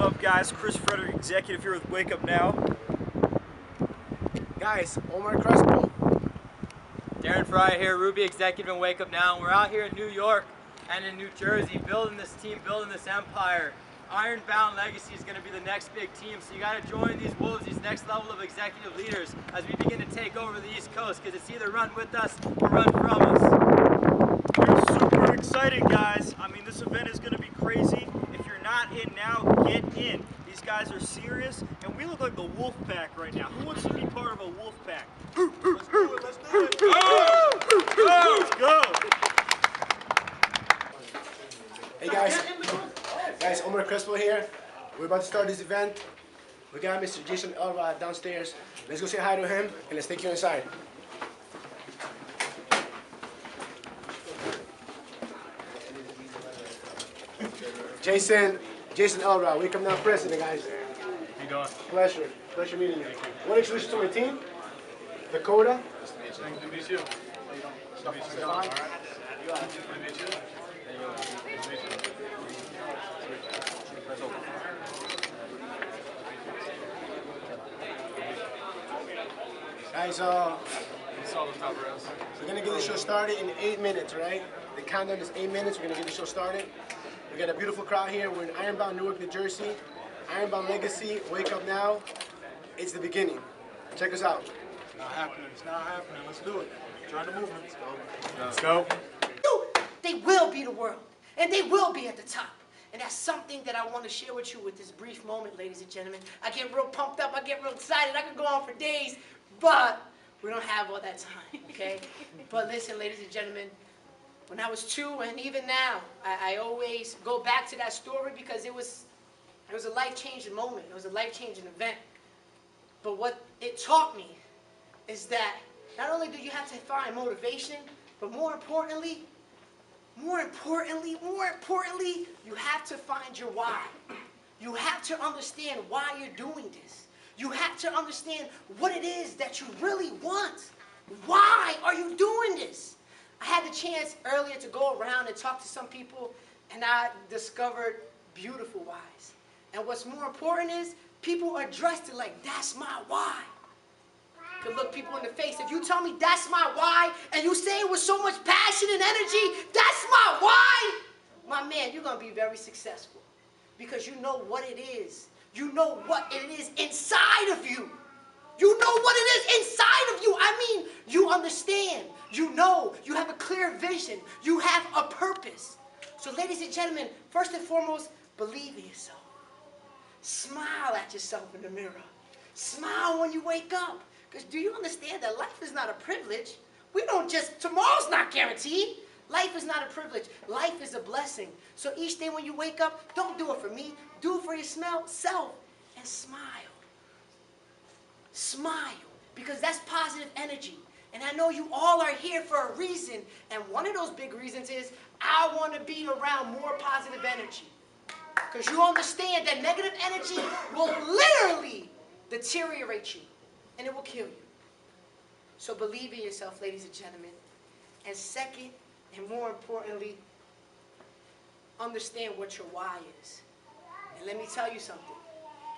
up, guys? Chris Frederick, executive here with Wake Up Now. Guys, Omar Crespo. Darren Fry here, Ruby executive and Wake Up Now. And we're out here in New York and in New Jersey building this team, building this empire. Ironbound Legacy is going to be the next big team, so you got to join these wolves, these next level of executive leaders as we begin to take over the East Coast, because it's either run with us or run from us. We're super excited, guys. I mean, this event is going to be crazy. If you're not in now, get in. These guys are serious, and we look like the wolf pack right now. Who wants to be part of a wolf pack? Let's do it, let's do it. Let's go. Hey guys, Omar Crespo here. We're about to start this event. We got Mr. Jason Elrod downstairs. Let's go say hi to him and let's take you inside. Jason Elrod, Wake Up Now president, guys. How you doing? Pleasure meeting you. Want to introduce you to my team? Dakota. Nice to meet you. Nice to meet you. All right. Nice to meet you. Nice to meet you. Guys, we're gonna get the show started in 8 minutes, right? The countdown is 8 minutes. We're gonna get the show started. We got a beautiful crowd here. We're in Ironbound, Newark, New Jersey. Ironbound Legacy, Wake Up Now. It's the beginning. Check us out. It's not happening. It's not happening. Let's do it. Join the movement. Let's go. They will be the world, and they will be at the top. And that's something that I want to share with you with this brief moment, ladies and gentlemen. I get real pumped up. I get real excited. I could go on for days, but we don't have all that time, okay? But listen, ladies and gentlemen, when I was 2 and even now, I always go back to that story because it was a life-changing moment. It was a life-changing event. But what it taught me is that not only do you have to find motivation, but more importantly, you have to find your why. You have to understand why you're doing this. You have to understand what it is that you really want. Why are you doing this? I had the chance earlier to go around and talk to some people, and I discovered beautiful whys. And what's more important is people addressed it like, that's my why. You can look people in the face. If you tell me that's my why, and you say it with so much passion and energy, that's my why, my man, you're going to be very successful. Because you know what it is. You know what it is inside of you. You know what it is inside of you. I mean, you understand. You know. You have a clear vision. You have a purpose. So, ladies and gentlemen, first and foremost, believe in yourself. Smile at yourself in the mirror. Smile when you wake up. Because do you understand that life is not a privilege? We don't just, tomorrow's not guaranteed. Life is not a privilege. Life is a blessing. So each day when you wake up, don't do it for me. Do it for yourself and smile. Smile, because that's positive energy. And I know you all are here for a reason. And one of those big reasons is I want to be around more positive energy. Because you understand that negative energy will literally deteriorate you. And it will kill you. So believe in yourself, ladies and gentlemen. And second, and more importantly, understand what your why is. And let me tell you something.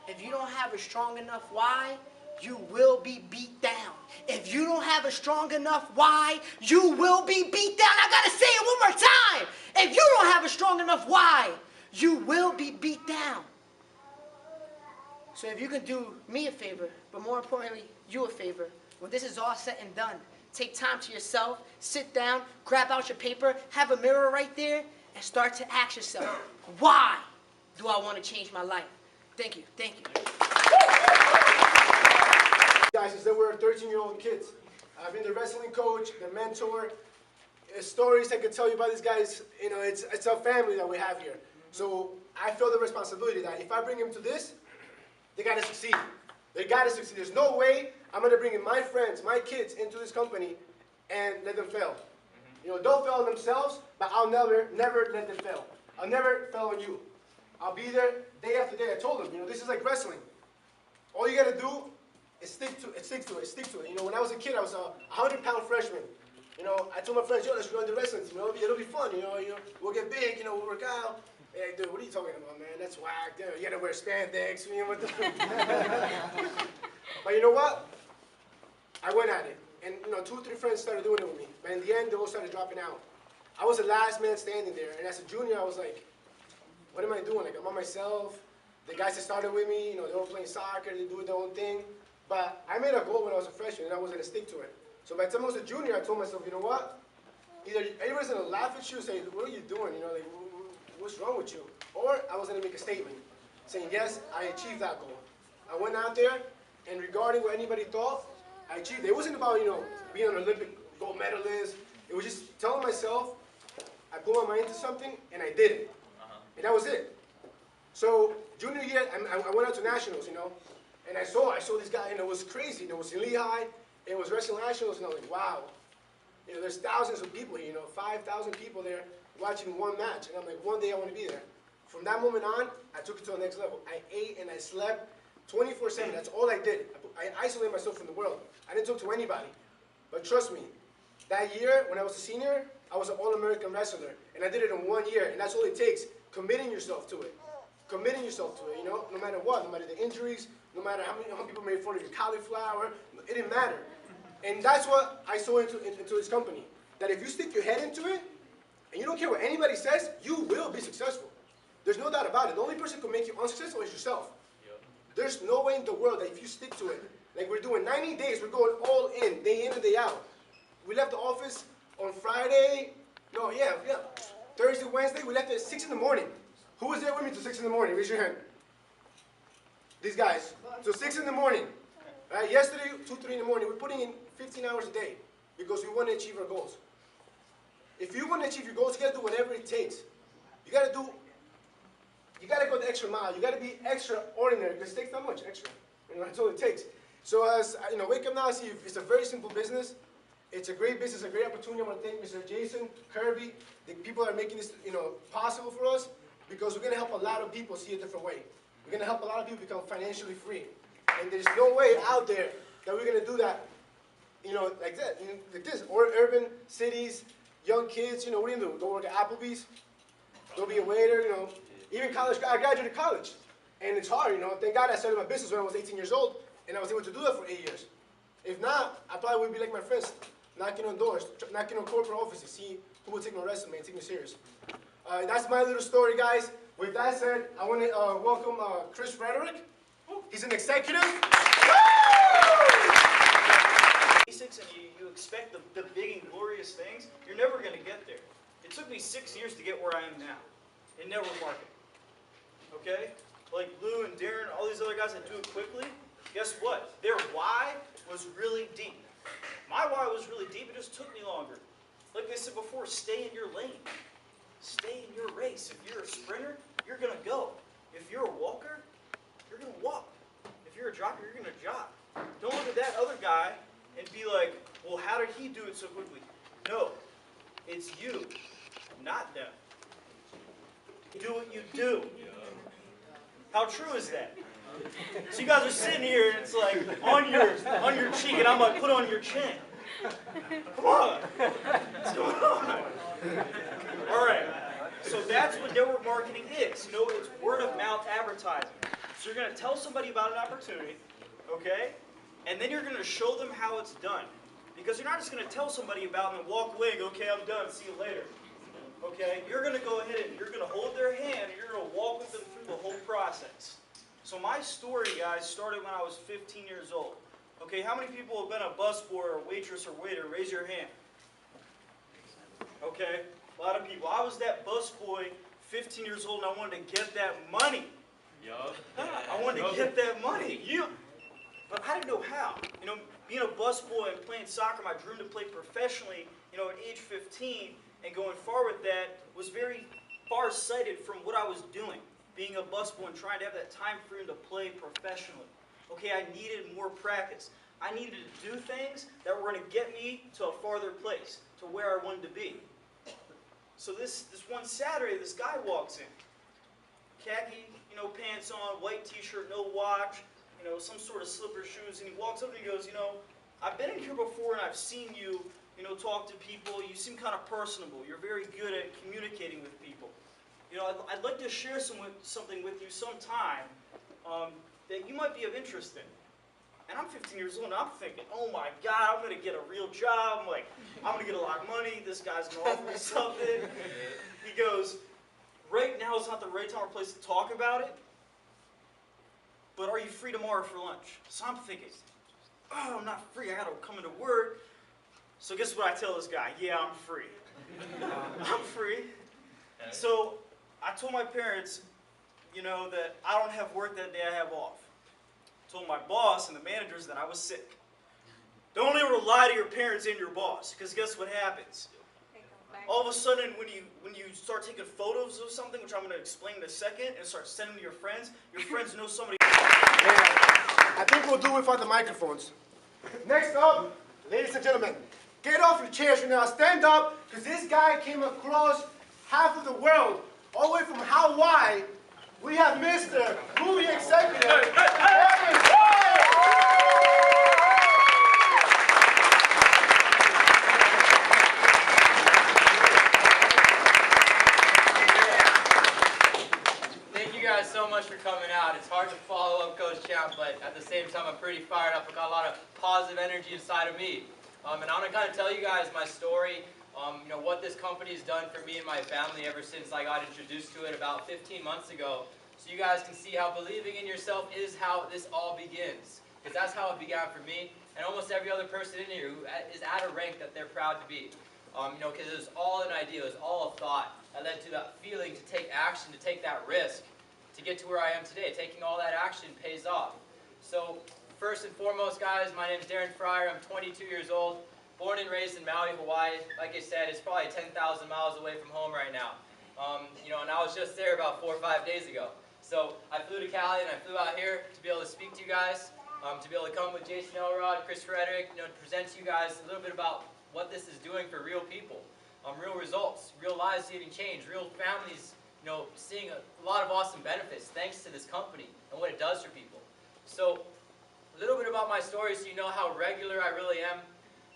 If you don't have a strong enough why, you will be beat down. If you don't have a strong enough why, you will be beat down. I gotta say it one more time. If you don't have a strong enough why, you will be beat down. So if you can do me a favor, but more importantly, you a favor, when this is all said and done, take time to yourself, sit down, grab out your paper, have a mirror right there, and start to ask yourself, why do I want to change my life? Thank you, thank you. Guys, since they were 13-year-old kids, I've been the wrestling coach, the mentor. Stories I could tell you about these guys, you know, it's a family that we have here. So I feel the responsibility that if I bring them to this, they got to succeed. They got to succeed. There's no way I'm going to bring in my friends, my kids into this company and let them fail. You know, they'll fail themselves, but I'll never let them fail. I'll never fail on you. I'll be there day after day. I told them, you know, this is like wrestling. All you got to do is stick to it. You know, when I was a kid, I was a 100-pound freshman. You know, I told my friends, yo, let's run the wrestling team. You know, it'll be fun. You know, we'll get big. You know, we'll work out. Hey, dude, what are you talking about, man? That's whack. Dude, you gotta wear spandex. You know what the But you know what? I went at it. And, 2 or 3 friends started doing it with me. But in the end, they all started dropping out. I was the last man standing there. And as a junior, I was like, what am I doing? Like, I'm on myself. The guys that started with me, they're all playing soccer. They do their own thing. But I made a goal when I was a freshman, and I was going to stick to it. So by the time I was a junior, I told myself, you know what? Either everybody's going to laugh at you and say, what are you doing? Like, what's wrong with you? Or I was going to make a statement saying, yes, I achieved that goal. I went out there, and regarding what anybody thought, I achieved it. It wasn't about, being an Olympic gold medalist. It was just telling myself, I put my mind into something, and I did it. And that was it. So junior year, I went out to nationals, and I saw this guy, and it was crazy. It was in Lehigh, it was wrestling nationals, and I was like, wow. There's thousands of people here, 5,000 people there watching one match. And I'm like, one day I want to be there. From that moment on, I took it to the next level. I ate and I slept 24/7. That's all I did. I isolated myself from the world. I didn't talk to anybody. But trust me, that year, when I was a senior, I was an All-American wrestler. And I did it in 1 year. And that's all it takes, committing yourself to it. Committing yourself to it, no matter what, no matter the injuries, no matter how many people made fun of your cauliflower, it didn't matter. And that's what I saw into this company. That if you stick your head into it, and you don't care what anybody says, you will be successful. There's no doubt about it. The only person who can make you unsuccessful is yourself. There's no way in the world that if you stick to it, like we're doing 90 days, we're going all in and day out. We left the office on Friday, Thursday, Wednesday, we left at 6 in the morning. Who was there with me till 6 in the morning? Raise your hand. These guys. So 6 in the morning. Right? Yesterday, 2, 3 in the morning, we're putting in 15 hours a day because we want to achieve our goals. If you want to achieve your goals, you got to do whatever it takes. You got to go the extra mile. You got to be extraordinary because it takes that much extra. That's all it takes. So as Wake Up Now, see, it's a very simple business. It's a great business, a great opportunity. I want to thank Mr. Jason Kirby, the people that are making this, possible for us, because we're going to help a lot of people see a different way. We're going to help a lot of people become financially free. And there's no way out there that we're going to do that, like that, like this. Or urban cities, young kids, what are you going to do? Go work at Applebee's? Go be a waiter, Even college, I graduated college. And it's hard, Thank God I started my business when I was 18 years old, and I was able to do that for 8 years. If not, I probably would be like my friends, knocking on doors, knocking on corporate offices, see who will take my resume and take me serious. That's my little story, guys. With that said, I want to welcome Chris Frederick. He's an executive. Basics and you expect the big and glorious things, you're never going to get there. It took me 6 years to get where I am now in network marketing. Okay? Like Lou and Darren, all these other guys that do it quickly, guess what? Their why was really deep. My why was really deep, it just took me longer. Like I said before, stay in your lane. Stay in your race. If you're a sprinter, you're going to go. If you're a walker, you're going to walk. If you're a jogger, you're going to jog. Don't look at that other guy and be like, well, how did he do it so quickly? No, it's you, not them. Do what you do. How true is that? So you guys are sitting here and it's like on your cheek, and I'm like, put on your chin. Come on. What's going on? All right. So that's what network marketing is. It's word of mouth advertising. So you're going to tell somebody about an opportunity, okay? And then you're going to show them how it's done. Because you're not just going to tell somebody about it and walk away and go, okay, I'm done, see you later. Okay? You're going to go ahead and you're going to hold their hand and you're going to walk with them through the whole process. So my story, guys, started when I was 15 years old. Okay, how many people have been a busboy or waitress or waiter? Raise your hand. Okay, a lot of people. I was that busboy, 15 years old, and I wanted to get that money. Yup. I wanted to get that money. But I didn't know how. Being a busboy and playing soccer, my dream to play professionally, at age 15, and going far with that was very far-sighted from what I was doing. Being a busboy and trying to have that time freedom to play professionally. Okay, I needed more practice. I needed to do things that were going to get me to a farther place, to where I wanted to be. So this one Saturday, this guy walks in. Khaki, pants on, white t-shirt, no watch, some sort of slipper shoes, and he walks up and he goes, I've been in here before and I've seen you, talk to people. You seem kind of personable. You're very good at communicating with people. you know, I'd like to share something with you sometime that you might be of interest in. And I'm 15 years old, and I'm thinking, oh my God, I'm going to get a real job. I'm like, I'm going to get a lot of money. This guy's going to offer me something. He goes, right now is not the right time or place to talk about it, but are you free tomorrow for lunch? So I'm thinking, oh, I'm not free. I got to come into work. So guess what I tell this guy? Yeah, I'm free. I'm free. So I told my parents, you know, that I don't have work that day, I have off. Told my boss and the managers that I was sick. Don't ever lie to your parents and your boss, because guess what happens? All of a sudden, when you start taking photos of something, which I'm going to explain in a second, and start sending to your friends know somebody. Yeah, I think we'll do without the microphones. Next up, ladies and gentlemen, get off your chairs right now. Stand up, because this guy came across half of the world, all the way from Hawaii. We have Mr. Movie Executive. Thank you guys so much for coming out. It's hard to follow up Coach Champ, but at the same time, I'm pretty fired up. I got a lot of positive energy inside of me. And I want to kind of tell you guys my story, you know, what this company's done for me and my family ever since I got introduced to it about 15 months ago. So you guys can see how believing in yourself is how this all begins. Because that's how it began for me, and almost every other person in here who is at a rank that they're proud to be. You know, because it was all an idea, it was all a thought that led to that feeling to take action, to take that risk, to get to where I am today. Taking all that action pays off. So first and foremost, guys, my name is Darren Fryer. I'm 22 years old, born and raised in Maui, Hawaii. Like I said, it's probably 10,000 miles away from home right now. You know, and I was just there about 4 or 5 days ago. So I flew to Cali and I flew out here to be able to speak to you guys, to be able to come with Jason Elrod, Chris Frederick, you know, to present to you guys a little bit about what this is doing for real people, real results, real lives getting changed, real families, you know, seeing a lot of awesome benefits thanks to this company and what it does for people. So a little bit about my story so you know how regular I really am.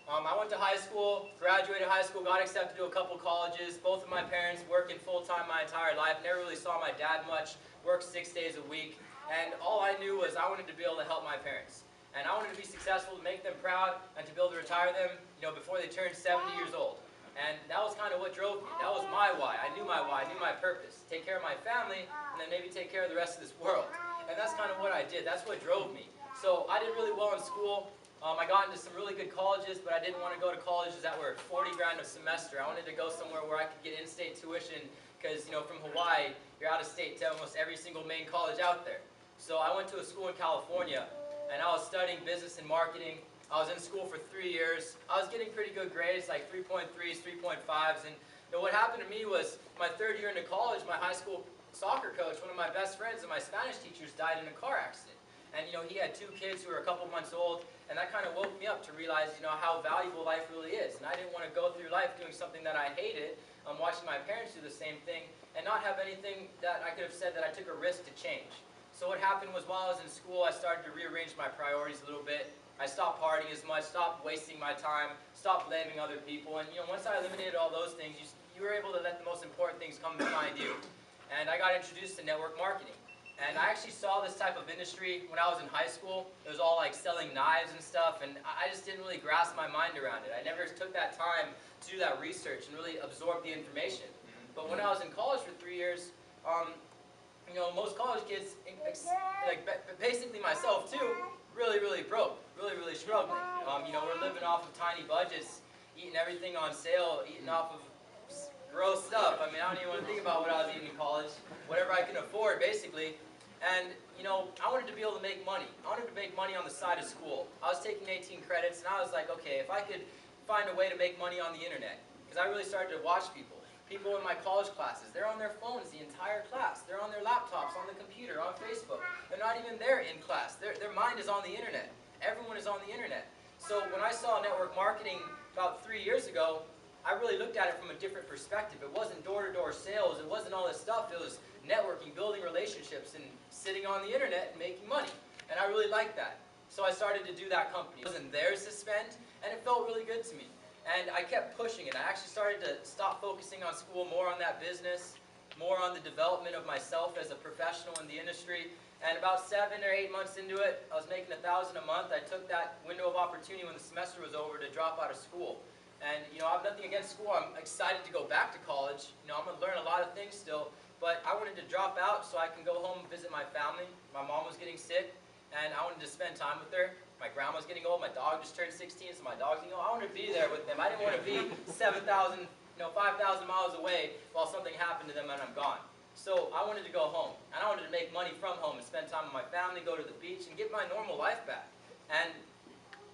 I went to high school, graduated high school, got accepted to a couple colleges. Both of my parents working full-time my entire life. Never really saw my dad much, worked 6 days a week. And all I knew was I wanted to be able to help my parents. And I wanted to be successful, to make them proud, and to be able to retire them, you know, before they turned 70 years old. And that was kind of what drove me. That was my why. I knew my why. I knew my purpose. Take care of my family, and then maybe take care of the rest of this world. And that's kind of what I did. That's what drove me. So I did really well in school. I got into some really good colleges, but I didn't want to go to colleges that were 40 grand a semester. I wanted to go somewhere where I could get in-state tuition because, you know, from Hawaii, you're out of state to almost every single main college out there. So I went to a school in California, and I was studying business and marketing. I was in school for 3 years. I was getting pretty good grades, like 3.3s, 3.5s, and you know, what happened to me was my 3rd year into college, my high school soccer coach, one of my best friends and my Spanish teachers, died in a car accident. And you know, he had 2 kids who were a couple months old, and that kind of woke me up to realize, you know, how valuable life really is. And I didn't want to go through life doing something that I hated, watching my parents do the same thing, and not have anything that I could have said that I took a risk to change. So what happened was while I was in school, I started to rearrange my priorities a little bit. I stopped partying as much, stopped wasting my time, stopped blaming other people. And you know, once I eliminated all those things, you were able to let the most important things come to find you. And I got introduced to network marketing. And I actually saw this type of industry when I was in high school. It was all like selling knives and stuff, and I just didn't really grasp my mind around it. I never took that time to do that research and really absorb the information. But when I was in college for 3 years, you know, most college kids, like basically myself too, really broke, really struggling. You know, we're living off of tiny budgets, eating everything on sale, eating off of gross stuff. I mean, I don't even want to think about what I was eating in college. Whatever I can afford, basically. And, you know, I wanted to be able to make money. I wanted to make money on the side of school. I was taking 18 credits, and I was like, okay, if I could find a way to make money on the internet, because I really started to watch people in my college classes, they're on their phones the entire class. They're on their laptops, on the computer, on Facebook. They're not even there in class. Their mind is on the internet. Everyone is on the internet. So when I saw network marketing about 3 years ago, I really looked at it from a different perspective. It wasn't door-to-door sales. It wasn't all this stuff. It was networking, building relationships, and sitting on the internet and making money. And I really liked that. So I started to do that company. It wasn't theirs to spend, and it felt really good to me. And I kept pushing it. I actually started to stop focusing on school, more on that business. more on the development of myself as a professional in the industry. And about 7 or 8 months into it, I was making $1,000 a month. I took that window of opportunity when the semester was over to drop out of school. And I have nothing against school. I'm excited to go back to college. I'm going to learn a lot of things still. But I wanted to drop out so I can go home and visit my family. My mom was getting sick, and I wanted to spend time with her. My grandma's getting old. My dog just turned 16, so my dog's getting old. I wanted to be there with them. I didn't want to be 7,000, 5,000 miles away while something happened to them and I'm gone. So I wanted to go home, and I wanted to make money from home and spend time with my family, go to the beach, and get my normal life back. And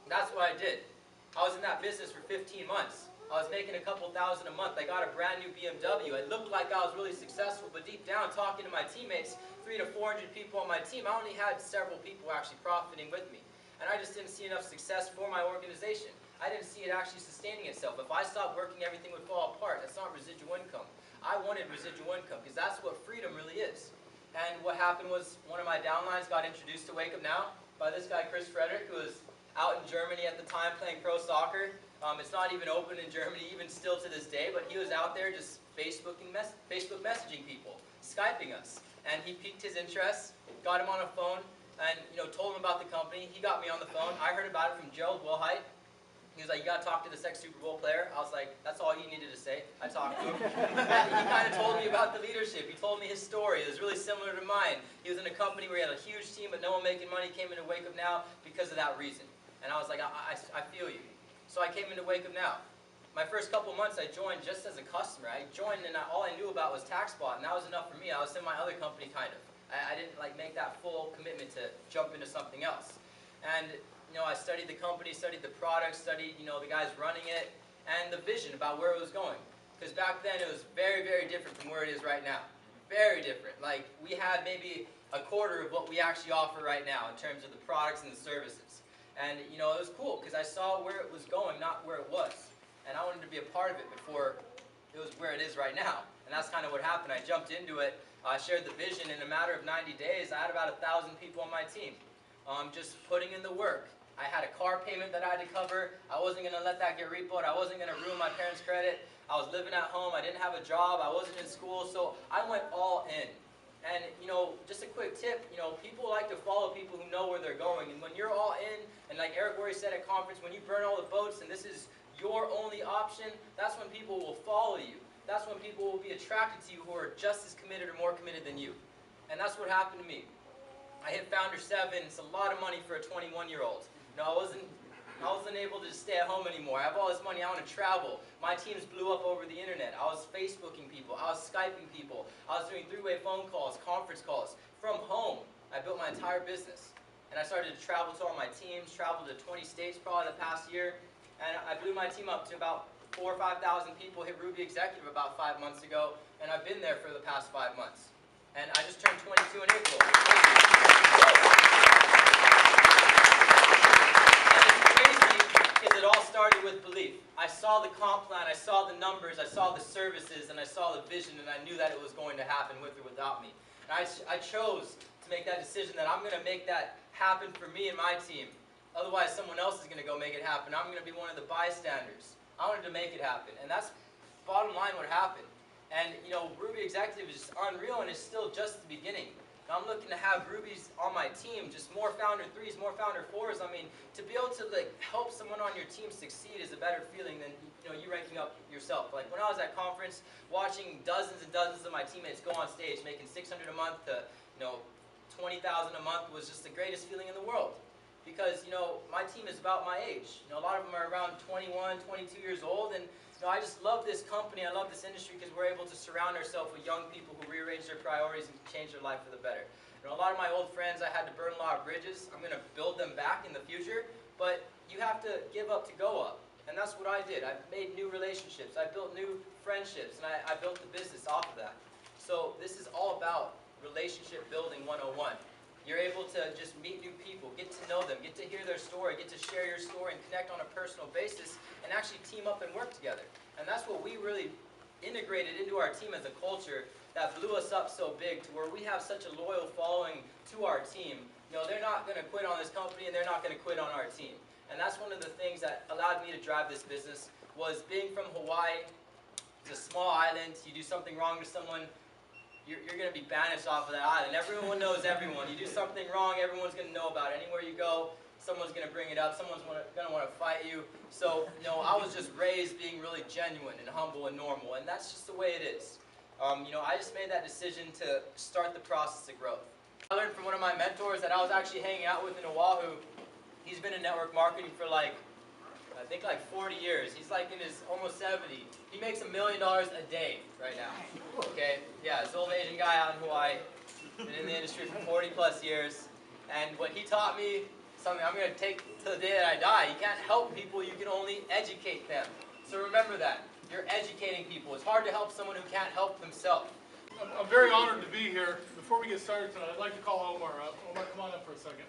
that's what I did. I was in that business for 15 months. I was making a couple thousand a month. I got a brand new BMW. It looked like I was really successful, but deep down, talking to my teammates, 300 to 400 people on my team, I only had several people actually profiting with me. And I just didn't see enough success for my organization. I didn't see it actually sustaining itself. If I stopped working, everything would fall apart. That's not residual income. I wanted residual income because that's what freedom really is. And what happened was one of my downlines got introduced to Wake Up Now by this guy, Chris Frederick, who was out in Germany at the time playing pro soccer. It's not even open in Germany, even still to this day, but he was out there just Facebook messaging people, Skyping us. And he piqued his interest, got him on a phone, and told him about the company. He got me on the phone. I heard about it from Gerald Wilhite. He was like, "You got to talk to this ex-Super Bowl player." I was like, that's all he needed to say. I talked to him. And he kind of told me about the leadership. He told me his story. It was really similar to mine. He was in a company where he had a huge team, but no one making money, came into Wake Up Now because of that reason. And I was like, I feel you. So I came into Wake Up Now. My first couple months, I joined just as a customer. I joined, and all I knew about was TaxBot, and that was enough for me. I was in my other company, kind of. I didn't make that full commitment to jump into something else. And I studied the company, studied the product, studied the guys running it, and the vision about where it was going. Because back then it was very, very different from where it is right now. Very different. Like, we had maybe a quarter of what we actually offer right now in terms of the products and the services. And it was cool because I saw where it was going, not where it was. And I wanted to be a part of it before it was where it is right now. And that's kind of what happened. I jumped into it, shared the vision. In a matter of 90 days, I had about 1,000 people on my team. Just putting in the work. I had a car payment that I had to cover. I wasn't going to let that get repoed. I wasn't going to ruin my parents' credit. I was living at home. I didn't have a job. I wasn't in school. So I went all in. And, just a quick tip, people like to follow people who know where they're going. And when you're all in, and like Eric already said at conference, when you burn all the boats and this is your only option, that's when people will follow you. That's when people will be attracted to you who are just as committed or more committed than you. And that's what happened to me. I hit Founder 7. It's a lot of money for a 21-year-old. I wasn't able to stay at home anymore. I have all this money. I want to travel. My teams blew up over the internet. I was Facebooking people. I was Skyping people. I was doing three-way phone calls, conference calls. From home, I built my entire business. And I started to travel to all my teams, traveled to 20 states probably the past year. And I blew my team up to about 4,000 or 5,000 people, hit Ruby Executive about 5 months ago. And I've been there for the past 5 months. And I just turned 22 in April. It all started with belief. I saw the comp plan, I saw the numbers, I saw the services, and I saw the vision, and I knew that it was going to happen with or without me. And I chose to make that decision that I'm going to make that happen for me and my team. Otherwise, someone else is going to go make it happen. I'm going to be one of the bystanders. I wanted to make it happen, and that's bottom line what happened. And Ruby Executive is just unreal, and it's still just the beginning. And I'm looking to have Rubies on my team, just more Founder 3s, more Founder 4s. I mean, to be able to help someone on your team succeed is a better feeling than you ranking up yourself. Like when I was at conference, watching dozens and dozens of my teammates go on stage, making $600 a month to $20,000 a month was just the greatest feeling in the world. Because my team is about my age. A lot of them are around 21, 22 years old, and I just love this company, I love this industry because we're able to surround ourselves with young people who rearrange their priorities and change their life for the better. A lot of my old friends, I had to burn a lot of bridges. I'm going to build them back in the future, but you have to give up to go up. And that's what I did. I made new relationships, I built new friendships, and I built the business off of that. So this is all about relationship building 101. You're able to just meet new people, get to know them, get to hear their story, get to share your story and connect on a personal basis and actually team up and work together. And that's what we really integrated into our team as a culture that blew us up so big to where we have such a loyal following to our team. They're not going to quit on this company and they're not going to quit on our team. And that's one of the things that allowed me to drive this business was being from Hawaii. It's a small island. You do something wrong to someone, you're going to be banished off of that island. Everyone knows everyone. You do something wrong, everyone's going to know about it. Anywhere you go, someone's going to bring it up. Someone's going to want to fight you. So, I was just raised being really genuine and humble and normal, and that's just the way it is. I just made that decision to start the process of growth. I learned from one of my mentors that I was actually hanging out with in Oahu. He's been in network marketing for I think 40 years. He's in his almost 70. He makes $1 million a day right now. Okay? Yeah, this old Asian guy out in Hawaii. Been in the industry for 40 plus years. And what he taught me, something I'm going to take to the day that I die. You can't help people, you can only educate them. So remember that. You're educating people. It's hard to help someone who can't help themselves. I'm very honored to be here. Before we get started tonight, I'd like to call Omar up. Omar, come on up for a second.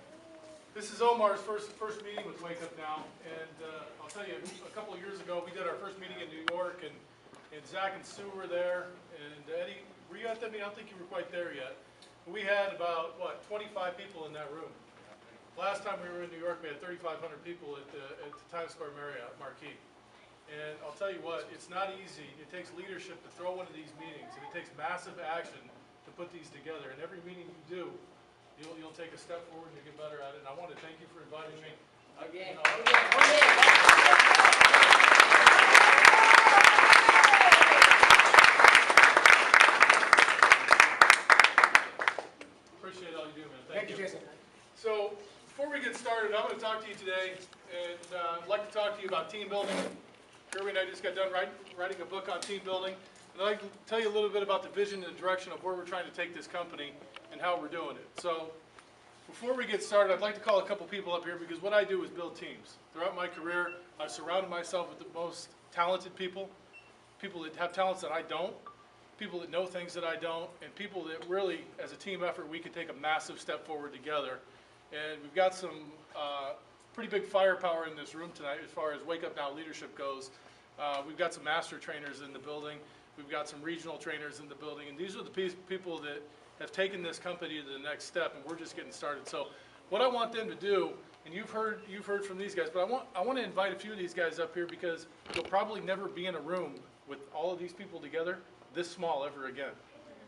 This is Omar's first meeting with Wake Up Now, and I'll tell you, a couple of years ago we did our first meeting in New York, and Zach and Sue were there, and Eddie, were you at that meeting? I don't think you were quite there yet. We had about, 25 people in that room. Last time we were in New York, we had 3,500 people at the Times Square Marriott Marquis. And I'll tell you what, it's not easy. It takes leadership to throw one of these meetings, and it takes massive action to put these together. And every meeting you do, you'll take a step forward and you get better at it. And I want to thank you for inviting me. Again. Appreciate all you do, man. Thank you, Jason. So before we get started, I'm going to talk to you today, and I'd like to talk to you about team building. Kirby and I just got done writing a book on team building, and I'd like to tell you a little bit about the vision and the direction of where we're trying to take this company and how we're doing it. So before we get started, I'd like to call a couple people up here, because what I do is build teams. Throughout my career, I've surrounded myself with the most talented people that have talents that I don't, people that know things that I don't, and people that really, as a team effort, we can take a massive step forward together. And we've got some pretty big firepower in this room tonight as far as Wake Up Now leadership goes. We've got some master trainers in the building. We've got some regional trainers in the building. And these are the people that have taken this company to the next step, and we're just getting started. So what I want them to do, and you've heard from these guys, but I want to invite a few of these guys up here, because you'll probably never be in a room with all of these people together this small ever again.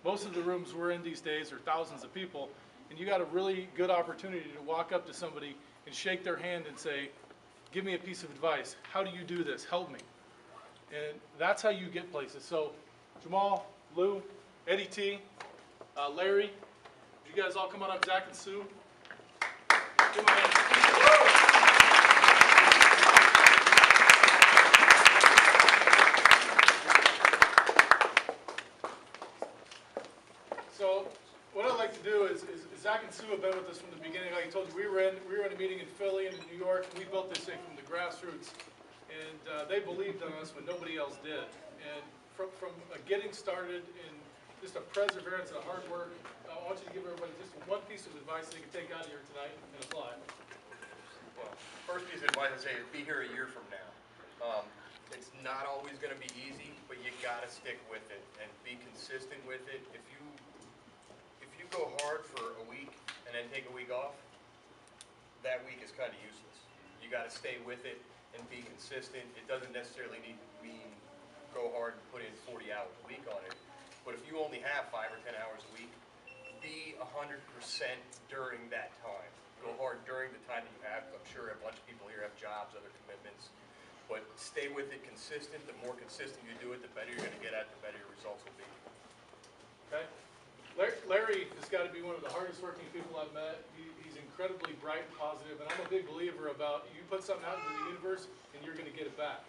Most of the rooms we're in these days are thousands of people, and you got a really good opportunity to walk up to somebody and shake their hand and say, give me a piece of advice. How do you do this? Help me. And that's how you get places. So Jamal, Lou, Eddie T, Larry, you guys all come on up, Zach and Sue. Give them a hand. So what I'd like to do is Zach and Sue have been with us from the beginning. Like I told you, we were in a meeting in Philly and in New York, and we built this thing from the grassroots. And they believed in us when nobody else did. And from getting started in just a perseverance and a hard work, I want you to give everybody just one piece of advice they can take out of here tonight and apply. Well, first piece of advice I'd say is be here a year from now. It's not always going to be easy, but you got to stick with it and be consistent with it. If you go hard for a week and then take a week off, that week is kind of useless. You got to stay with it and be consistent. It doesn't necessarily need to mean go hard and put in 40 hours a week on it. But if you only have 5 or 10 hours a week, be 100% during that time. Go hard during the time that you have. I'm sure a bunch of people here have jobs, other commitments. But stay with it consistent. The more consistent you do it, the better you're going to get at, the better your results will be. Okay? Larry has got to be one of the hardest working people I've met. He's incredibly bright and positive, and I'm a big believer about you put something out into the universe and you're going to get it back.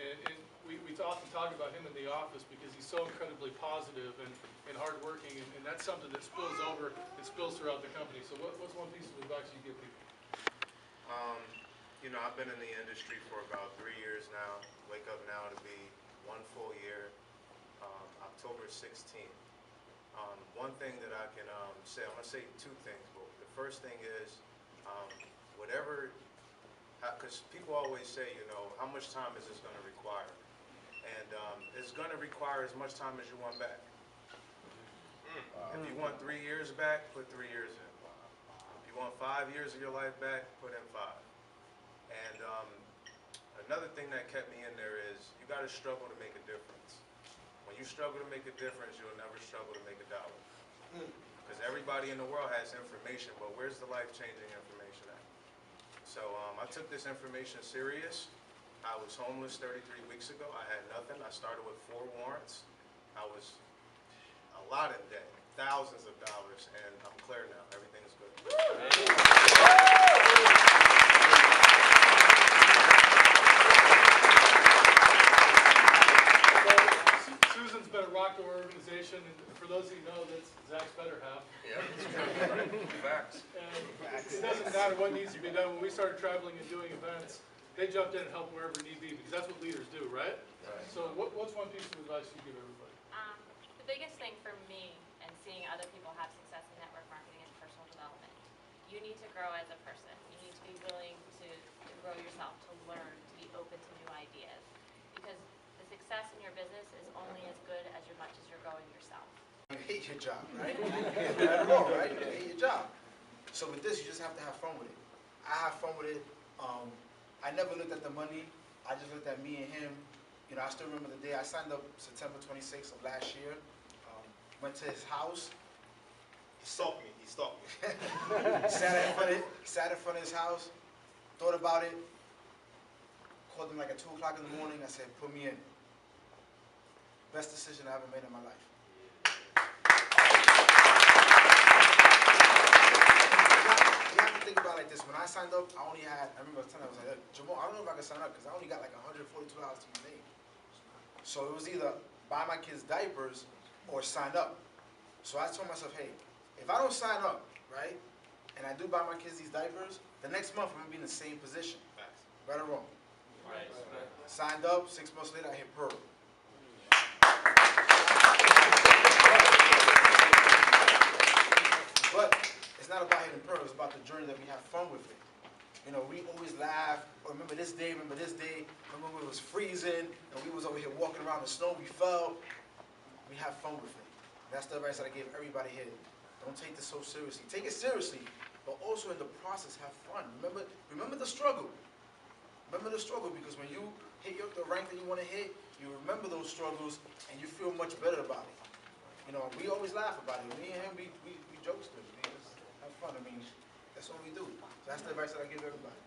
And we often talk about him in the office because he's so incredibly positive and hardworking, and that's something that spills over and spills throughout the company. So what's one piece of advice you give people? I've been in the industry for about 3 years now. Wake Up Now to be 1 full year, October 16th. One thing that I can say, I'm going to say 2 things. But the first thing is, because people always say, how much time is this going to require? And it's going to require as much time as you want back. If you want 3 years back, put 3 years in. If you want 5 years of your life back, put in 5. And another thing that kept me in there is you got to struggle to make a difference. When you you struggle to make a difference, you'll never struggle to make a dollar. Because everybody in the world has information, but where's the life-changing information at? So I took this information serious. I was homeless 33 weeks ago. I had nothing. I started with 4 warrants. I was a lot in debt, thousands of dollars, and I'm clear now. Everything's good. Susan's been a rock to our organization, and for those of you who know, that's Zach's better half. Yeah, that's true. Facts. And it doesn't matter what needs to be done. When we started traveling and doing events, they jumped in and helped wherever need be, because that's what leaders do, right? Right. So what's one piece of advice you give everybody? The biggest thing for me and seeing other people have success in network marketing is personal development. You need to grow as a person. You need to be willing to grow yourself, to learn, to be open to new ideas. Because the success in your business is only as good as much as you're growing yourself. You hate your job, right? Right or wrong, right? You hate your job. So with this, you just have to have fun with it. I have fun with it. I never looked at the money. I just looked at me and him. You know, I still remember the day I signed up September 26th of last year. Went to his house. He stalked me. He stalked me. Sat in front of his house. Thought about it. Called him like at 2 o'clock in the morning. I said, put me in. Best decision I ever made in my life. You have to think about it like this. When I signed up, I remember telling him, I was like, Jamal, I don't know if I can sign up because I only got like $142 to my name. So it was either buy my kids diapers or sign up. So I told myself, hey, if I don't sign up, right, and I do buy my kids these diapers, the next month I'm going to be in the same position. Right or wrong? Right. Signed up, 6 months later I hit Pearl. But it's not about hitting Pearl, it's about the journey that we have fun with it. You know, we always laugh, or remember this day, remember when it was freezing, and we was over here walking around the snow, we fell. We have fun with it. That's the advice that I give everybody here. Don't take this so seriously. Take it seriously, but also in the process, have fun. Remember the struggle. Remember the struggle, because when you hit the rank that you want to hit, you remember those struggles, and you feel much better about it. You know, we always laugh about it. Me and him, we joke still. We just have fun. I mean, that's what we do. So that's the advice that I give everybody.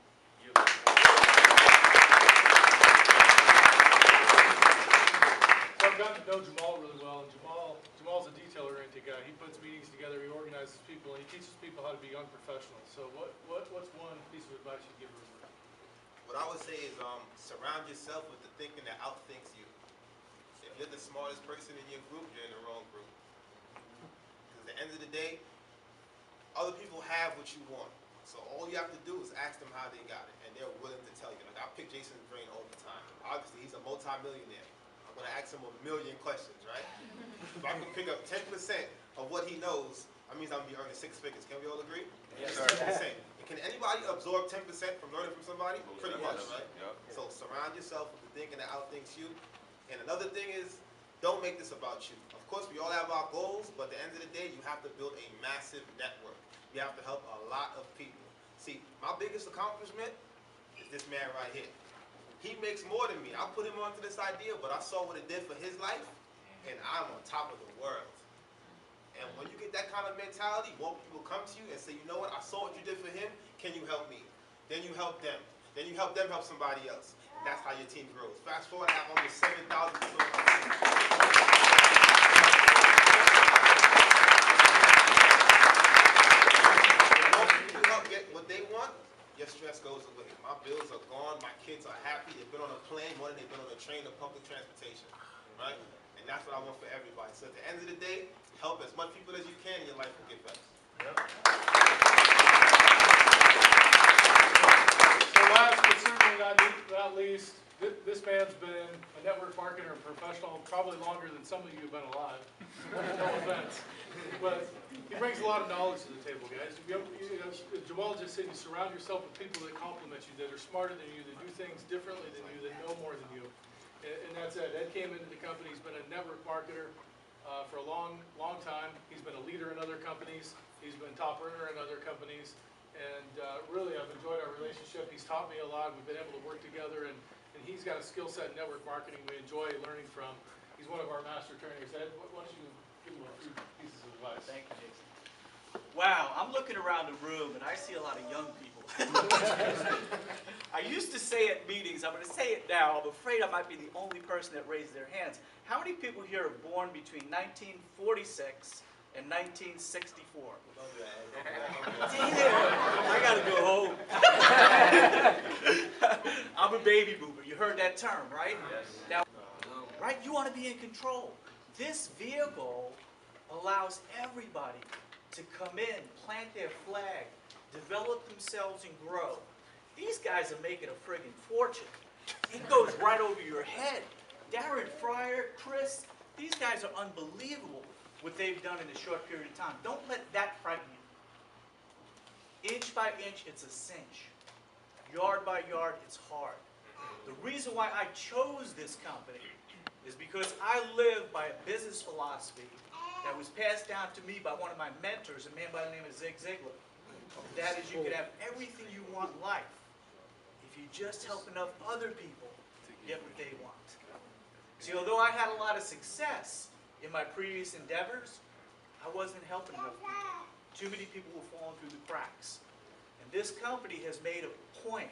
So I've gotten to know Jamal really well, and Jamal's a detail-oriented guy. He puts meetings together, he organizes people, and he teaches people how to be young professionals. So what's one piece of advice you give everybody? What I would say is surround yourself with the thinking that outthinks you. If you're the smartest person in your group, you're in the wrong group. Because at the end of the day, other people have what you want. So all you have to do is ask them how they got it, and they're willing to tell you. Like, I pick Jason's brain all the time. Obviously, he's a multi-millionaire. I'm going to ask him 1,000,000 questions, right? If I can pick up 10% of what he knows, that means I'm going to be earning 6 figures. Can we all agree? Yes, sir. sir. Can anybody absorb 10% from learning from somebody? Pretty much, right? Yep. So surround yourself with the thinking that outthinks you. And another thing is, don't make this about you. Of course, we all have our goals, but at the end of the day, you have to build a massive network. You have to help a lot of people. See, my biggest accomplishment is this man right here. He makes more than me. I put him onto this idea, but I saw what it did for his life, and I'm on top of the world. And when you get that kind of mentality, more people come to you and say, you know what, I saw what you did for him, can you help me? Then you help them. Then you help them help somebody else. And that's how your team grows. Fast forward, I have almost 7,000 people in my team. Get what they want, your stress goes away. My bills are gone, my kids are happy, they've been on a plane more than they've been on a train or public transportation, right? And that's what I want for everybody. So at the end of the day, help as much people as you can and your life will get better. Yep. So last but certainly not least, this man's been a network marketer and professional probably longer than some of you have been alive. No offense. But he brings a lot of knowledge to the table, guys. Jamal just said you surround yourself with people that compliment you, that are smarter than you, that do things differently than you, that know more than you. And that's it. Ed came into the company. He's been a network marketer for a long time. He's been a leader in other companies. He's been top earner in other companies. And really, I've enjoyed our relationship. He's taught me a lot. We've been able to work together. And he's got a skill set in network marketing we enjoy learning from. He's one of our master trainers. Ted, why don't you give them a few pieces of advice? Thank you, Jason. Wow, I'm looking around the room and I see a lot of young people. I used to say at meetings, I'm going to say it now, I'm afraid I might be the only person that raised their hands. How many people here are born between 1946 and 1964? Damn, I got to go home. I'm a baby boomer. You heard that term, right? Yes. Now, right, you want to be in control. This vehicle allows everybody to come in, plant their flag, develop themselves and grow. These guys are making a friggin' fortune. It goes right over your head. Darren, Fryer, Chris, these guys are unbelievable what they've done in a short period of time. Don't let that frighten you. Inch by inch, it's a cinch. Yard by yard, it's hard. The reason why I chose this company is because I live by a business philosophy that was passed down to me by one of my mentors, a man by the name of Zig Ziglar. That is, you can have everything you want in life if you just help enough other people get what they want. See, although I had a lot of success in my previous endeavors, I wasn't helping enough people. Too many people were falling through the cracks. And this company has made a point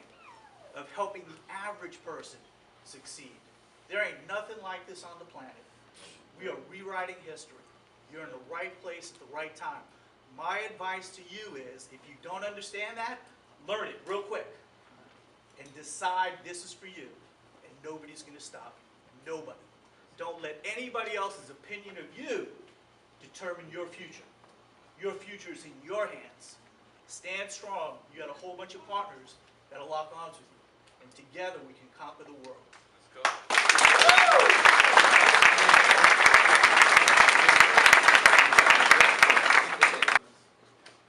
of helping the average person succeed. There ain't nothing like this on the planet. We are rewriting history. You're in the right place at the right time. My advice to you is, if you don't understand that, learn it real quick and decide this is for you, and nobody's going to stop you. Nobody. Don't let anybody else's opinion of you determine your future. Your future is in your hands. Stand strong. You got a whole bunch of partners that'll lock arms with you, and together we can conquer the world. Let's go.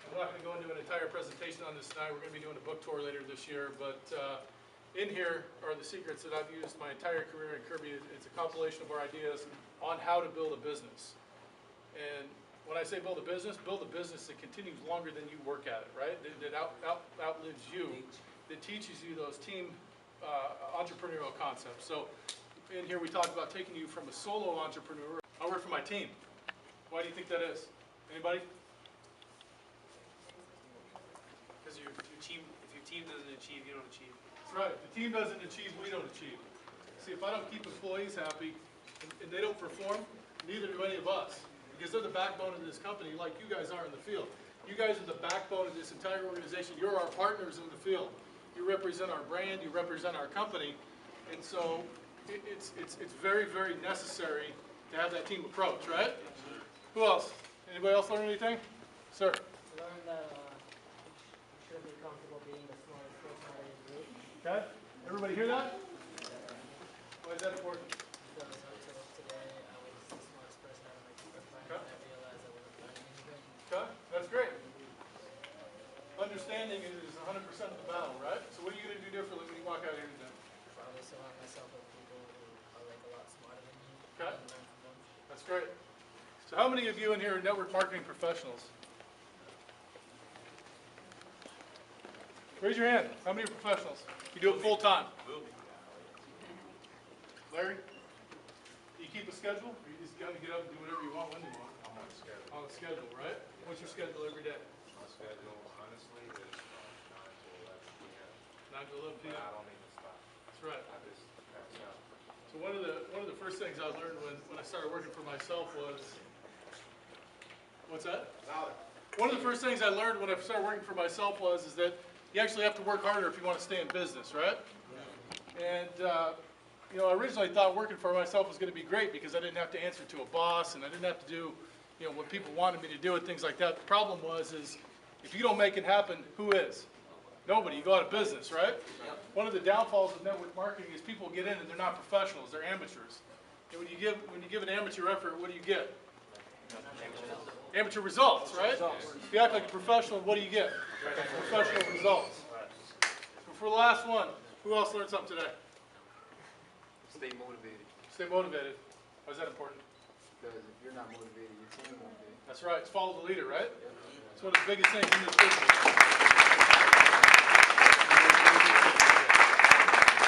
I'm not going to go into an entire presentation on this tonight. We're going to be doing a book tour later this year, but in here are the secrets that I've used my entire career in Kirby. It's a compilation of our ideas on how to build a business. And when I say build a business that continues longer than you work at it, right? That outlives you, that teaches you those team entrepreneurial concepts. So in here we talk about taking you from a solo entrepreneur. I work for my team. Why do you think that is? Anybody? Because your team, if your team doesn't achieve, you don't achieve. That's right. If the team doesn't achieve, we don't achieve. See, if I don't keep employees happy and they don't perform, neither do any of us. Because they're the backbone of this company, like you guys are in the field. You guys are the backbone of this entire organization. You're our partners in the field. You represent our brand, you represent our company. And so it's very, very necessary to have that team approach, right? Who else? Anybody else learn anything? Sir. Learn that you should be comfortable being the smartest person out of your group. Okay. Everybody hear that? Why is that important? Because until today, I was the smartest person out of my group. Okay. I realized I wasn't learning anything. Okay. That's great. Understanding is 100% of the battle, right? So what are you going to do differently when you walk out here today? Probably surround myself with people who are like a lot smarter than me. Okay. And learn from them. That's great. So how many of you in here are network marketing professionals? Raise your hand. How many are professionals? You do it full time? Larry? Do you keep a schedule? Or you just kind of get up and do whatever you want when you want? I'm on a schedule. On a schedule, right? What's your schedule every day? My schedule, honestly, is 9 to 11 p.m. 9 to 11 p.m.? I don't even stop. That's right. I just pass out. So one of the first things I learned when I started working for myself was, what's that? One of the first things I learned when I started working for myself is that you actually have to work harder if you want to stay in business, right? And you know, I originally thought working for myself was going to be great because I didn't have to answer to a boss and I didn't have to do, you know, what people wanted me to do and things like that. The problem is if you don't make it happen, who is? Nobody. You go out of business, right? Yep. One of the downfalls of network marketing is people get in and they're not professionals. They're amateurs. And when you give an amateur effort, what do you get? Amateur results, right? If you act like a professional, what do you get? Professional results. So for the last one, who else learned something today? Stay motivated. Stay motivated. Why is that important? Because if you're not motivated, your team won't be. That's right. It's follow the leader, right? It's one of the biggest things in this business.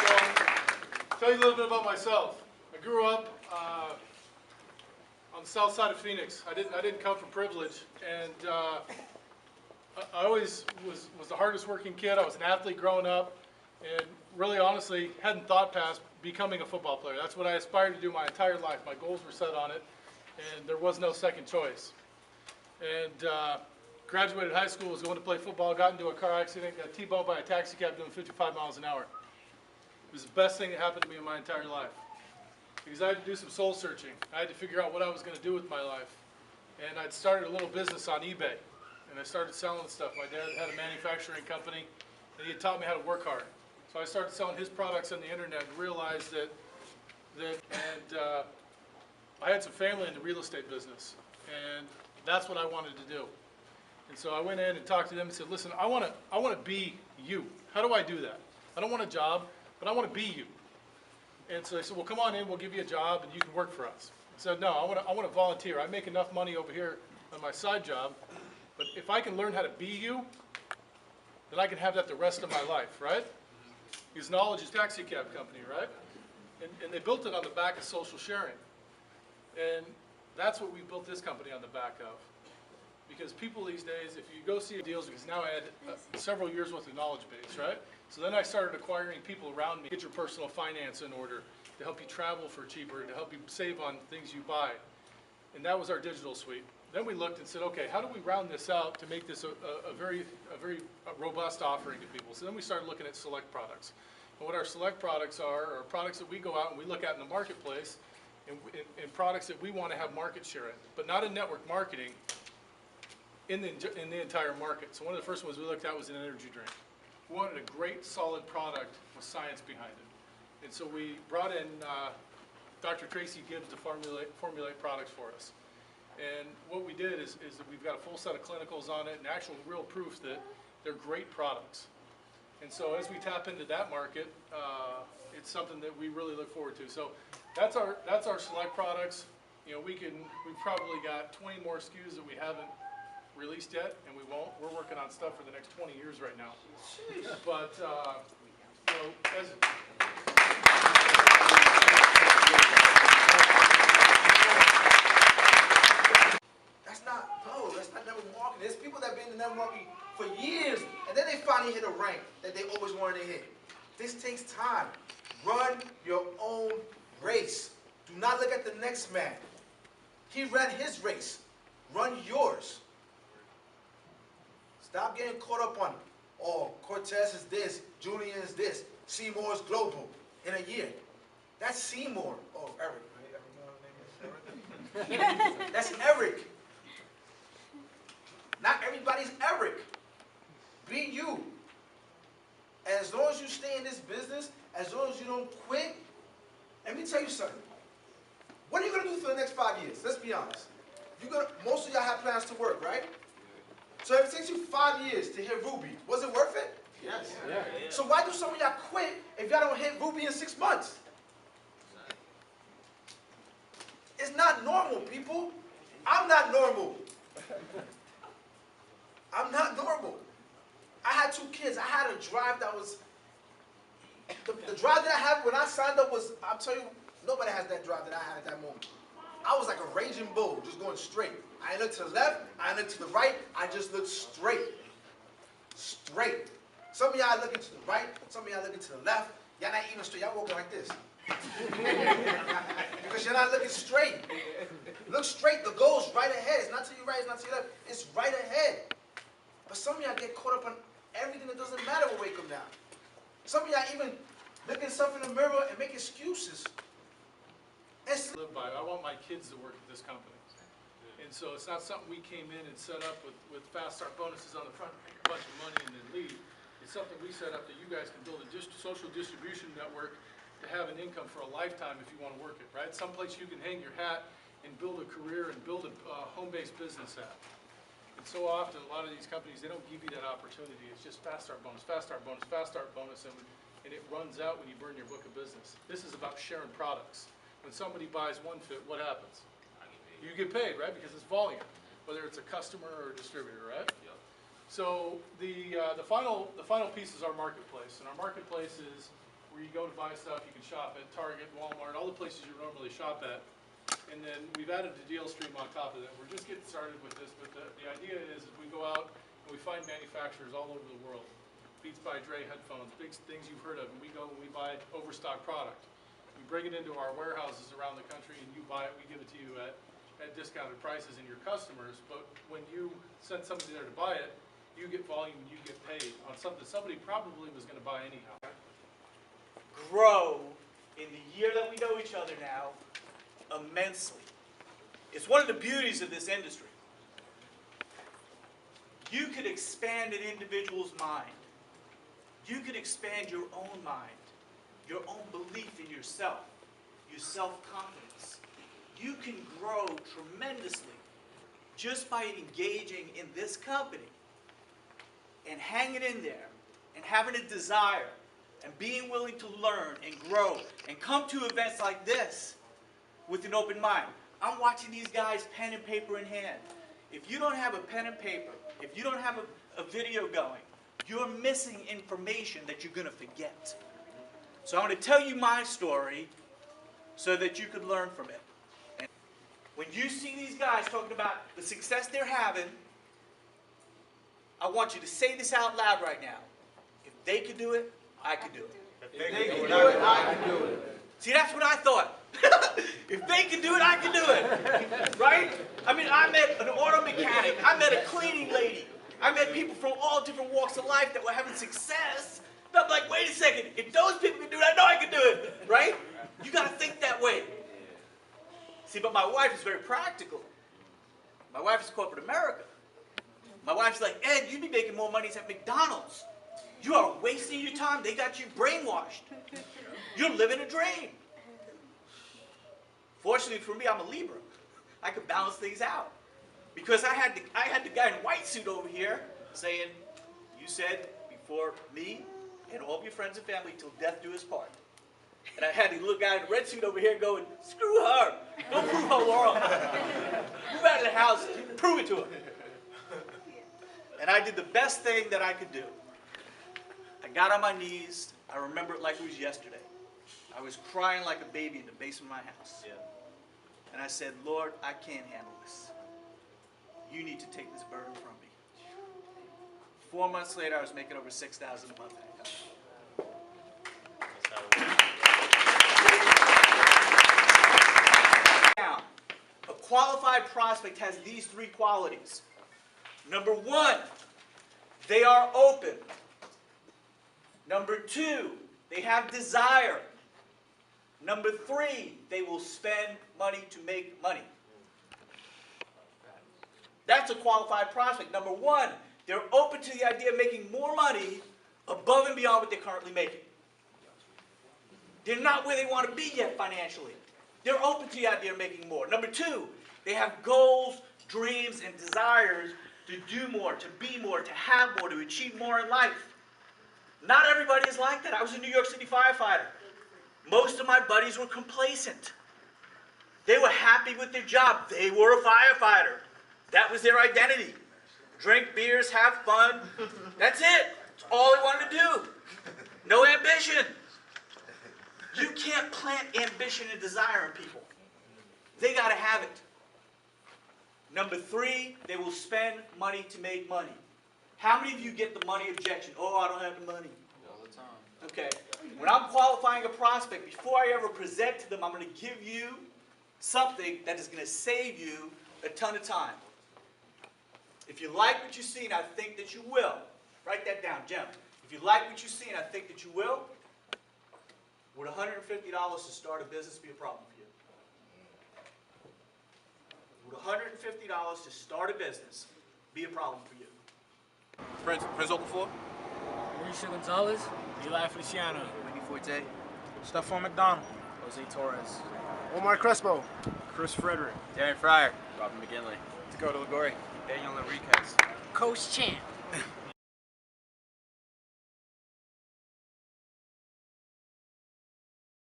So, I'll tell you a little bit about myself. I grew up on the south side of Phoenix. I didn't come from privilege, and I always was the hardest working kid. I was an athlete growing up, and really honestly hadn't thought past becoming a football player. That's what I aspired to do my entire life. My goals were set on it, and there was no second choice. And graduated high school, was going to play football, got into a car accident, got T-boned by a taxi cab doing 55 miles an hour. It was the best thing that happened to me in my entire life. Because I had to do some soul searching. I had to figure out what I was going to do with my life. And I'd started a little business on eBay. And I started selling stuff. My dad had a manufacturing company, and he had taught me how to work hard. So I started selling his products on the internet and realized that I had some family in the real estate business. And that's what I wanted to do. And so I went in and talked to them and said, listen, I want to be you. How do I do that? I don't want a job, but I want to be you. And so they said, well, come on in, we'll give you a job and you can work for us. I said, no, I want to volunteer. I make enough money over here on my side job, but if I can learn how to be you, then I can have that the rest of my life, right? Because knowledge is taxi cab company, right? And they built it on the back of social sharing. And that's what we built this company on the back of. Because people these days, if you go see deals, because now I had several years worth of knowledge base, right? So then I started acquiring people around me, get your personal finance in order, to help you travel for cheaper, to help you save on things you buy. And that was our digital suite. Then we looked and said, okay, how do we round this out to make this a very robust offering to people? So then we started looking at select products. And what our select products are products that we go out and we look at in the marketplace, and products that we want to have market share in, but not in network marketing, in the entire market. So one of the first ones we looked at was an energy drink. We wanted a great, solid product with science behind it. And so we brought in Dr. Tracy Gibbs to formulate products for us. And what we did is that we've got a full set of clinicals on it and actual real proof that they're great products. And so as we tap into that market, it's something that we really look forward to. So that's our select products. You know, we've probably got 20 more SKUs that we haven't released yet, and we won't. We're working on stuff for the next 20 years right now. But you know, that's not network marketing. There's people that have been in network marketing for years, and then they finally hit a rank that they always wanted to hit. This takes time. Run your own race. Do not look at the next man. He ran his race. Run yours. Stop getting caught up on, oh, Cortez is this, Julian is this, Seymour is global in a year. That's Seymour. Oh, Eric. Right? Eric. That's Eric. Not everybody's Eric. Be you. As long as you stay in this business, as long as you don't quit, let me tell you something. What are you going to do for the next 5 years? Let's be honest. Most of y'all have plans to work, right? So if it takes you 5 years to hit Ruby, was it worth it? Yes. Yeah. So why do some of y'all quit if y'all don't hit Ruby in 6 months? It's not normal, people. I'm not normal. I'm not normal. I had 2 kids. I had a drive that was, the drive that I had when I signed up was, I'll tell you, nobody has that drive that I had at that moment. I was like a raging bull, just going straight. I didn't look to the left, I didn't look to the right, I just looked straight. Straight. Some of y'all looking to the right, some of y'all looking to the left. Y'all not even straight, y'all walking like this. Because you're not looking straight. Look straight, the goal's right ahead. It's not to your right, it's not to your left. It's right ahead. But some of y'all get caught up on everything that doesn't matter when we come down. Some of y'all even look at stuff in the mirror and make excuses. Live by. I want my kids to work at this company. And so it's not something we came in and set up with fast start bonuses on the front, make a bunch of money and then leave. It's something we set up that you guys can build a social distribution network to have an income for a lifetime if you want to work it, right? Someplace you can hang your hat and build a career and build a home-based business at. And so often, a lot of these companies, they don't give you that opportunity. It's just fast start bonus, fast start bonus, fast start bonus, and it runs out when you burn your book of business. This is about sharing products. When somebody buys one fit, what happens? You get paid, right? Because it's volume, whether it's a customer or a distributor, right? Yep. So the final piece is our marketplace, and our marketplace is where you go to buy stuff. You can shop at Target, Walmart, all the places you normally shop at. And then we've added the deal stream on top of that. We're just getting started with this, but the idea is we go out and we find manufacturers all over the world. Beats by Dre headphones, big things you've heard of, and we go and we buy overstock product. We bring it into our warehouses around the country and you buy it, we give it to you at discounted prices and your customers, but when you send somebody there to buy it, you get volume and you get paid on something somebody probably was going to buy anyhow. Grow in the year that we know each other now immensely. It's one of the beauties of this industry. You could expand an individual's mind. You could expand your own mind, your own belief in yourself, your self-confidence. You can grow tremendously just by engaging in this company and hanging in there and having a desire and being willing to learn and grow and come to events like this with an open mind. I'm watching these guys pen and paper in hand. If you don't have a pen and paper, if you don't have a video going, you're missing information that you're going to forget. So I'm going to tell you my story so that you could learn from it. And when you see these guys talking about the success they're having, I want you to say this out loud right now. If they could do it, I could do it. If they can do it, I can do it. See, that's what I thought. If they can do it, I can do it. Right? I mean, I met an auto mechanic. I met a cleaning lady. I met people from all different walks of life that were having success. And I'm like, wait a second. If those people can do it, I know I can do it. Right? You got to think that way. See, but my wife is very practical. My wife is corporate America. My wife's like, Ed, you'd be making more money at McDonald's. You are wasting your time. They got you brainwashed. You're living a dream. Fortunately for me, I'm a Libra. I could balance things out. Because I had the guy in white suit over here saying, you said before me and all of your friends and family till death do us part. And I had the little guy in the red suit over here going, screw her. Go prove her wrong. Move out of the house. Prove it to her. And I did the best thing that I could do. I got on my knees. I remember it like it was yesterday. I was crying like a baby in the basement of my house. Yeah. And I said, Lord, I can't handle this. You need to take this burden from me. 4 months later, I was making over $6,000 a month income. Now, a qualified prospect has these three qualities. Number one, they are open. Number two, they have desire. Number three, they will spend money to make money. That's a qualified prospect. Number one, they're open to the idea of making more money above and beyond what they're currently making. They're not where they want to be yet financially. They're open to the idea of making more. Number two, they have goals, dreams, and desires to do more, to be more, to have more, to achieve more in life. Not everybody is like that. I was a New York City firefighter. Most of my buddies were complacent. They were happy with their job. They were a firefighter. That was their identity. Drink beers, have fun. That's it. That's all they wanted to do. No ambition. You can't plant ambition and desire in people. They got to have it. Number three, they will spend money to make money. How many of you get the money objection? Oh, I don't have the money. All the time. Okay. When I'm qualifying a prospect, before I ever present to them, I'm going to give you something that is going to save you a ton of time. If you like what you see, and I think that you will, write that down, Jim. If you like what you see, and I think that you will, would $150 to start a business be a problem for you? Would $150 to start a business be a problem for you? Prince Okafor, Mauricio Gonzalez, Eli Feliciano, Winnie Forte, Stephon McDonald, Jose Torres, Omar Crespo, Chris Frederick, Darren Fryer, Robin McGinley, Dakota Lagori, Daniel Enriquez, Coach Champ.